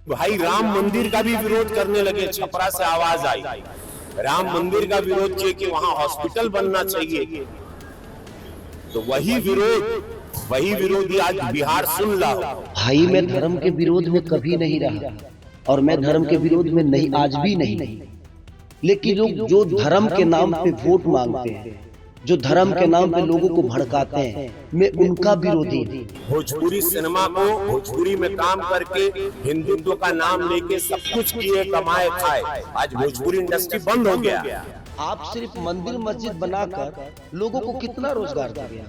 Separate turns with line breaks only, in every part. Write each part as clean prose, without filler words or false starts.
भाई राम मंदिर का भी विरोध करने लगे। छपरा से आवाज आई, राम मंदिर का विरोध किए कि वहां हॉस्पिटल बनना चाहिए। तो वही विरोधी आज बिहार सुन ला।
भाई मैं धर्म के विरोध में कभी नहीं रहा और मैं धर्म के विरोध में नहीं, आज भी नहीं। लेकिन लोग जो धर्म के नाम पे वोट मांगते हैं, जो धर्म के नाम पे लोगों को भड़काते हैं, मैं उनका विरोधी।
भोजपुरी सिनेमा को भोजपुरी में काम करके हिंदुत्व का नाम लेके सब कुछ किए, कमाए, खाए। आज भोजपुरी इंडस्ट्री बंद हो गया।
आप सिर्फ मंदिर मस्जिद बनाकर लोगों को कितना रोजगार दे गया।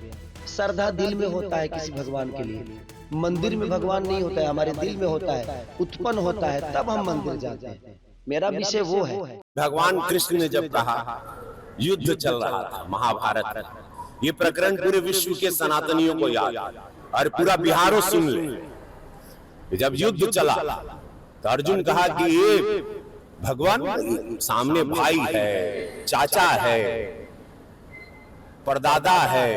श्रद्धा दिल में होता है किसी भगवान के लिए, मंदिर में भगवान नहीं होता है, हमारे दिल में होता है, उत्पन्न होता है, तब हम मंदिर जाते हैं। मेरा विषय वो है।
भगवान कृष्ण ने जब कहा, युद्ध चल रहा था महाभारत, ये प्रकरण पूरे विश्व के सनातनियों को याद और पूरा बिहारो सुन ले। जब युद्ध चला तो अर्जुन कहा कि ये भगवान सामने भाई है, चाचा है, परदादा है,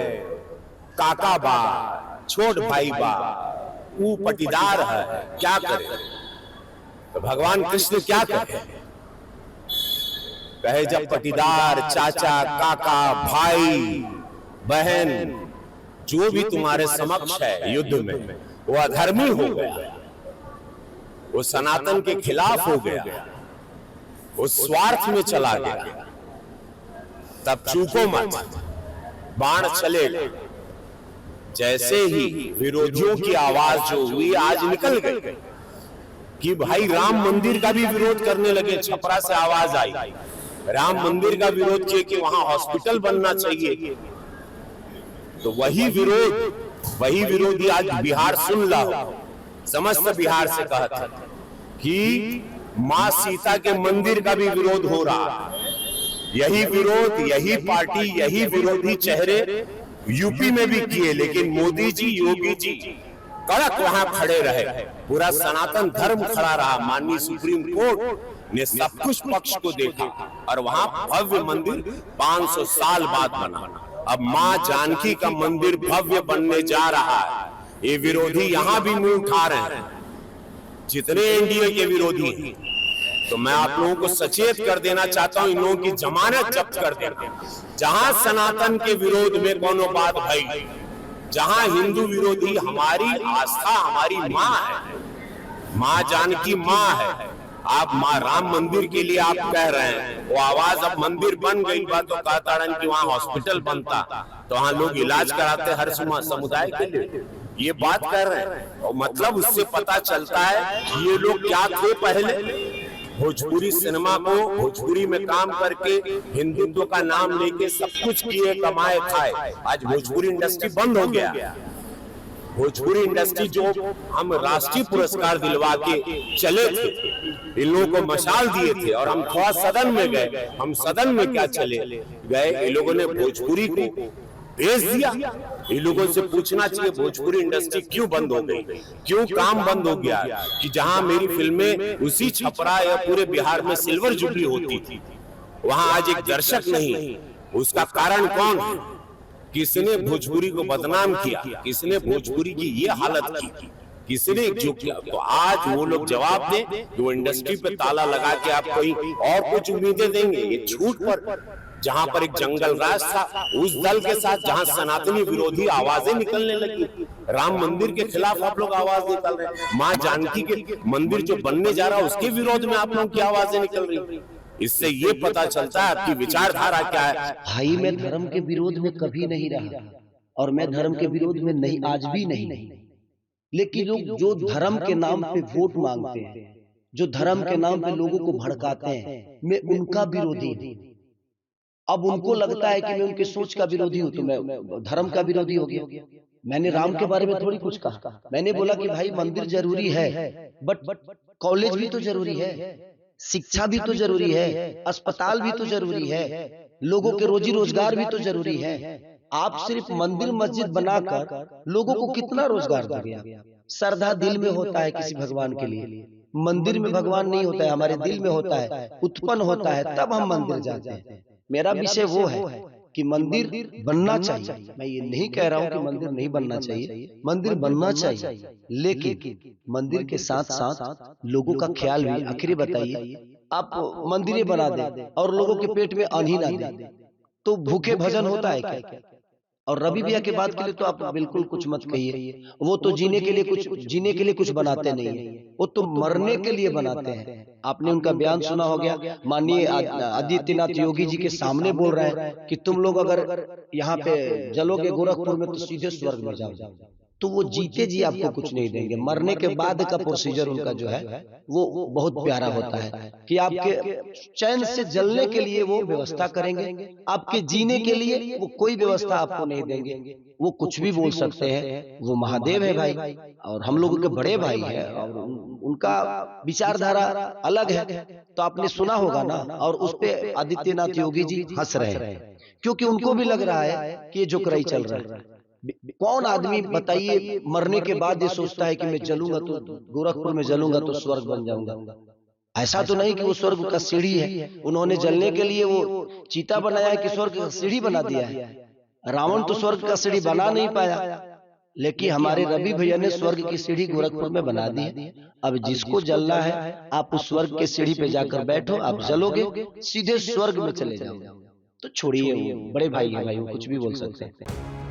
काका बा, छोट भाई बा, वो पटीदार है, क्या करे? तो भगवान कृष्ण क्या कहे? कहे जब पटीदार, चाचा, काका, भाई, बहन जो भी तुम्हारे समक्ष है युद्ध में, वो अधर्मी हो गया, वो सनातन के खिलाफ हो गया, वो स्वार्थ में चला गया, तब चूको मत, बाण चलेगा। जैसे ही विरोधियों की आवाज जो हुई आज निकल गई कि भाई राम मंदिर का भी विरोध करने लगे। छपरा से आवाज आई, राम मंदिर का विरोध किए कि वहां हॉस्पिटल बनना चाहिए। तो वही विरोधी आज बिहार सुन ला। समस्त बिहार से कहता कि मां सीता के मंदिर का भी विरोध हो रहा। यही विरोध, यही पार्टी, यही विरोधी चेहरे यूपी में भी किए, लेकिन मोदी जी, योगी जी कड़क वहां खड़े रहे। पूरा सनातन धर्म खड़ा रहा। माननीय सुप्रीम कोर्ट ने सब कुछ पक्ष को देखा और वहां भव्य मंदिर 500 साल बाद बना। अब मां जानकी का मंदिर भव्य बनने जा रहा है। ये विरोधी यहां भी मुंह उठा रहे हैं, जितने एनडीए के विरोधी हैं। तो मैं आप लोगों को सचेत कर देना चाहता हूं, इन लोगों की जमानत जब्त कर देना। जहां सनातन के विरोध में कोनो बात भाई, जहां हिंदू विरोधी, हमारी आस्था हमारी मां है, मां जानकी मां है। आप मां राम मंदिर के लिए आप कह रहे हैं, वो आवाज अब मंदिर बन गई बात तो कहता रहे कि वहां हॉस्पिटल बनता तो वहां लोग इलाज कराते हर समुदाय के लिए। ये बात कर रहे हैं और मतलब उससे पता चलता है ये लोग क्या थे पहले। भोजपुरी सिनेमा को भोजपुरी में काम करके हिंदुत्व का नाम लेके सब कुछ किए, कमाए, खाए। आज भोजपुरी इंडस्ट्री बंद हो गया। भोजपुरी इंडस्ट्री जो हम राष्ट्रीय पुरस्कार दिलवा के चले थे, इन लोगों को मशाल दिए थे और हम थोड़ा सदन में गए। हम सदन में क्या चले गए, इन लोगों ने भोजपुरी को भेज दिया। इन लोगों से पूछना चाहिए भोजपुरी इंडस्ट्री क्यों बंद हो गई, क्यों काम बंद हो गया? कि जहां मेरी फिल्में उसी छपरा या पूरे बिहार में सिल्वर जुबली होती थी, वहां आज एक दर्शक नहीं। उसका कारण कौन है? किसने भोजपुरी को बदनाम किया? किसने भोजपुरी की ये हालत की? किसने जो किया? तो आज वो लोग जवाब दें कि वो इंडस्ट्री पे ताला लगा के आप कोई और कुछ उम्मीदें देंगे। ये झूठ पर जहां पर एक जंगल राज था, उस दल के साथ जहां सनातनी विरोधी आवाजें निकलने लगी, राम मंदिर के खिलाफ आप लोग आवाज निकल रहे, मां जानकी के मंदिर जो बनने जा रहा है उसके विरोध में आप लोगों की आवाजें निकल रही। इससे ये पता चलता है आपकी विचारधारा क्या है।
भाई मैं धर्म के विरोध में कभी नहीं रहा और मैं धर्म के विरोध में नहीं, आज भी नहीं। लेकिन लोग जो धर्म के नाम पे वोट मांगते हैं, जो धर्म के नाम पे लोगों को भड़काते हैं, मैं उनका विरोधी। अब उनको लगता है कि मैं उनके सोच का विरोधी हूं तो मैं धर्म का विरोधी हो गया। मैंने राम के बारे में थोड़ी कुछ कहा। मैंने बोला कि भाई मंदिर जरूरी है, बट कॉलेज भी तो जरूरी है, शिक्षा भी तो जरूरी है, अस्पताल भी तो जरूरी है, लोगों के रोजी रोजगार भी तो जरूरी है। आप सिर्फ मंदिर मस्जिद बनाकर लोगों को कितना रोजगार दे गया। श्रद्धा दिल में होता है किसी भगवान के लिए, मंदिर में भगवान नहीं होता है, हमारे दिल में होता है, उत्पन्न होता है, तब हम मंदिर जाते हैं। मेरा विषय वो है। कि मंदिर बनना चाहिए। मैं ये नहीं कह रहा हूं कि मंदिर नहीं बनना चाहिए, मंदिर बनना चाहिए, लेकिन मंदिर के साथ साथ लोगों का ख्याल भी। आखिर बताइए, आप मंदिरें बना दें और लोगों के पेट में अन्न ही ना दें तो भूखे भजन होता है क्या? और रवि भैया की बात के लिए तो आप बिल्कुल कुछ मत कहिए, वो तो जीने के लिए कुछ बनाते नहीं है, वो तो मरने के लिए बनाते हैं। आपने उनका बयान सुना हो गया, माननीय आदित्यनाथ योगी जी के सामने बोल रहे हैं कि तुम लोग अगर यहाँ पे जलोगे गोरखपुर में तो सीधे स्वर्ग में जाओगे। तो वो जीते जी आपको कुछ नहीं देंगे, मरने के बाद का प्रोसीजर उनका जो है वो बहुत प्यारा होता है कि आपके चैन से जलने के लिए वो व्यवस्था करेंगे, आपके जीने के लिए वो कोई व्यवस्था आपको नहीं देंगे। वो कुछ भी बोल सकते हैं, वो महादेव है भाई और हम लोगों के बड़े भाई है और उनका विचारधारा अलग है। तो आपने सुना होगा ना, और उस पे आदित्यनाथ योगी जी हंस रहे हैं क्योंकि उनको भी लग रहा है कि ये जोकराई चल रहा है। कौन आदमी बताइए मरने के बाद ये सोचता है कि मैं जलूंगा तो गोरखपुर में जलूंगा तो स्वर्ग बन जाऊंगा? ऐसा तो नहीं कि वो स्वर्ग का सीढ़ी है, उन्होंने जलने के लिए वो चीता बनाया है कि स्वर्ग का सीढ़ी बना दिया है? रावण तो स्वर्ग का सीढ़ी बना नहीं पाया, लेकिन हमारे रवि भैया ने स्वर्ग की सीढ़ी गोरखपुर में बना दी है। अब जिसको जलना है आप उस स्वर्ग के सीढ़ी पे जाकर बैठो, आप जलोगे सीधे स्वर्ग में चले जाओगे। तो छोड़िए, वो बड़े भाई है भाई, वो कुछ भी बोल सकते हैं।